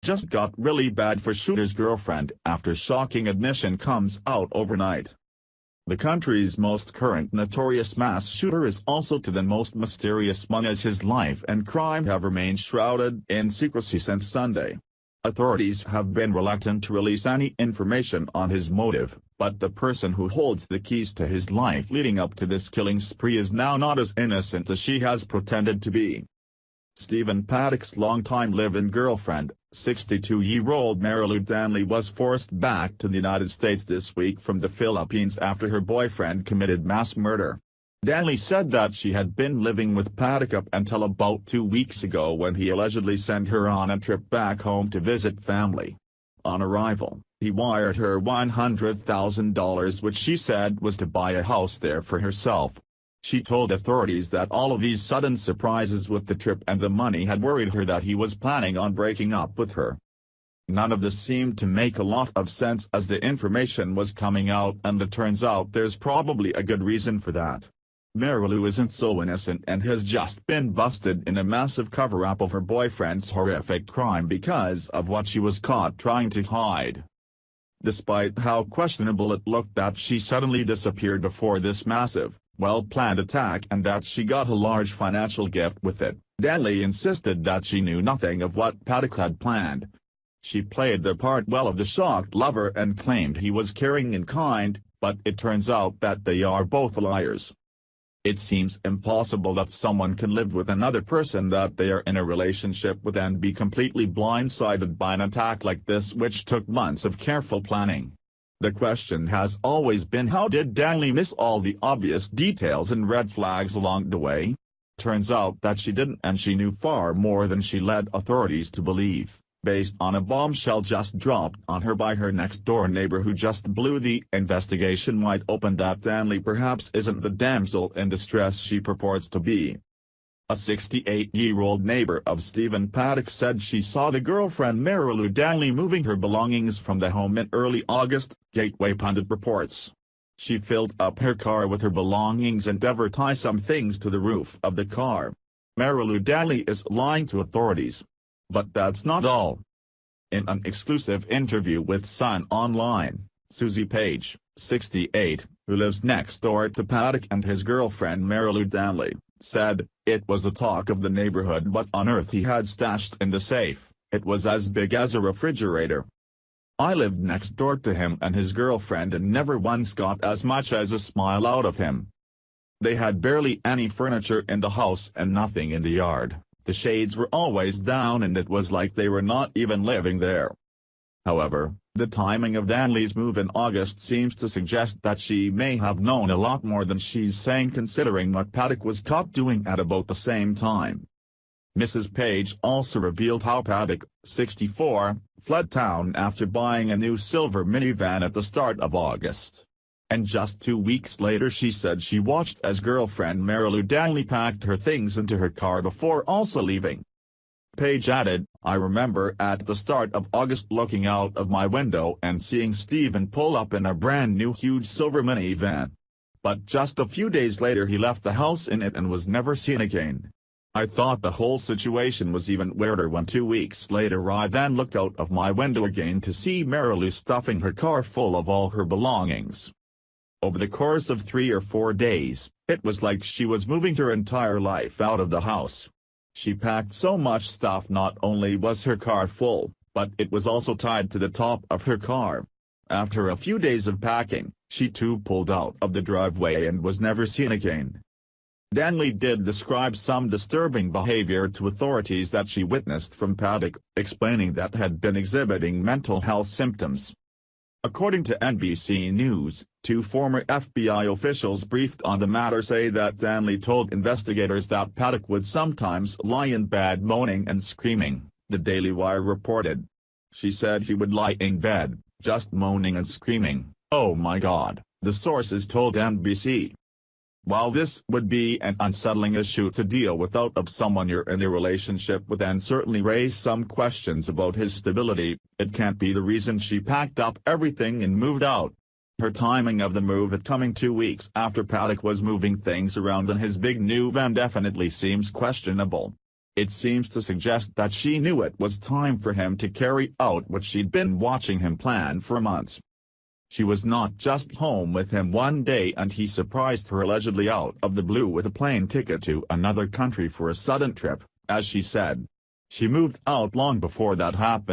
just got really bad for shooter's girlfriend after shocking admission comes out overnight. The country's most current notorious mass shooter is also to the most mysterious one, as his life and crime have remained shrouded in secrecy since Sunday. Authorities have been reluctant to release any information on his motive, but the person who holds the keys to his life leading up to this killing spree is now not as innocent as she has pretended to be. Stephen Paddock's longtime live-in girlfriend, 62-year-old Marilou Danley, was forced back to the United States this week from the Philippines after her boyfriend committed mass murder. Danley said that she had been living with Paddock up until about 2 weeks ago, when he allegedly sent her on a trip back home to visit family. On arrival, he wired her $100,000, which she said was to buy a house there for herself. She told authorities that all of these sudden surprises with the trip and the money had worried her, that he was planning on breaking up with her. None of this seemed to make a lot of sense as the information was coming out, and it turns out there's probably a good reason for that. Marilou isn't so innocent and has just been busted in a massive cover-up of her boyfriend's horrific crime because of what she was caught trying to hide. Despite how questionable it looked that she suddenly disappeared before this massive, well-planned attack and that she got a large financial gift with it, Danley insisted that she knew nothing of what Paddock had planned. She played the part well of the shocked lover and claimed he was caring and kind, but it turns out that they are both liars. It seems impossible that someone can live with another person that they are in a relationship with and be completely blindsided by an attack like this, which took months of careful planning. The question has always been, how did Danley miss all the obvious details and red flags along the way? Turns out that she didn't, and she knew far more than she led authorities to believe, based on a bombshell just dropped on her by her next-door neighbor, who just blew the investigation wide open that Danley perhaps isn't the damsel in distress she purports to be. A 68-year-old neighbor of Stephen Paddock said she saw the girlfriend Marilou Danley moving her belongings from the home in early August, Gateway Pundit reports. She filled up her car with her belongings and ever tie some things to the roof of the car. Marilou Danley is lying to authorities. But that's not all. In an exclusive interview with Sun Online, Susie Page, 68, who lives next door to Paddock and his girlfriend Marilou Danley, said, "It was the talk of the neighborhood what on earth he had stashed in the safe. It was as big as a refrigerator. I lived next door to him and his girlfriend and never once got as much as a smile out of him. They had barely any furniture in the house and nothing in the yard. The shades were always down and it was like they were not even living there." However, the timing of Danley's move in August seems to suggest that she may have known a lot more than she's saying, considering what Paddock was caught doing at about the same time. Mrs. Page also revealed how Paddock, 64, fled town after buying a new silver minivan at the start of August. And just 2 weeks later she said she watched as girlfriend Marilou Danley packed her things into her car before also leaving. Page added, "I remember at the start of August looking out of my window and seeing Stephen pull up in a brand new huge silver minivan. But just a few days later he left the house in it and was never seen again. I thought the whole situation was even weirder when 2 weeks later I then looked out of my window again to see Marilou stuffing her car full of all her belongings. Over the course of 3 or 4 days, it was like she was moving her entire life out of the house. She packed so much stuff, not only was her car full, but it was also tied to the top of her car. After a few days of packing, she too pulled out of the driveway and was never seen again." Danley did describe some disturbing behavior to authorities that she witnessed from Paddock, explaining that had been exhibiting mental health symptoms. According to NBC News, 2 former FBI officials briefed on the matter say that Danley told investigators that Paddock would sometimes lie in bed moaning and screaming, the Daily Wire reported. She said he would lie in bed, just moaning and screaming. "Oh my God," the sources told NBC. While this would be an unsettling issue to deal with out of someone you're in a relationship with and certainly raise some questions about his stability, it can't be the reason she packed up everything and moved out. Her timing of the move at coming 2 weeks after Paddock was moving things around in his big new van definitely seems questionable. It seems to suggest that she knew it was time for him to carry out what she'd been watching him plan for months. She was not just home with him one day and he surprised her allegedly out of the blue with a plane ticket to another country for a sudden trip, as she said. She moved out long before that happened.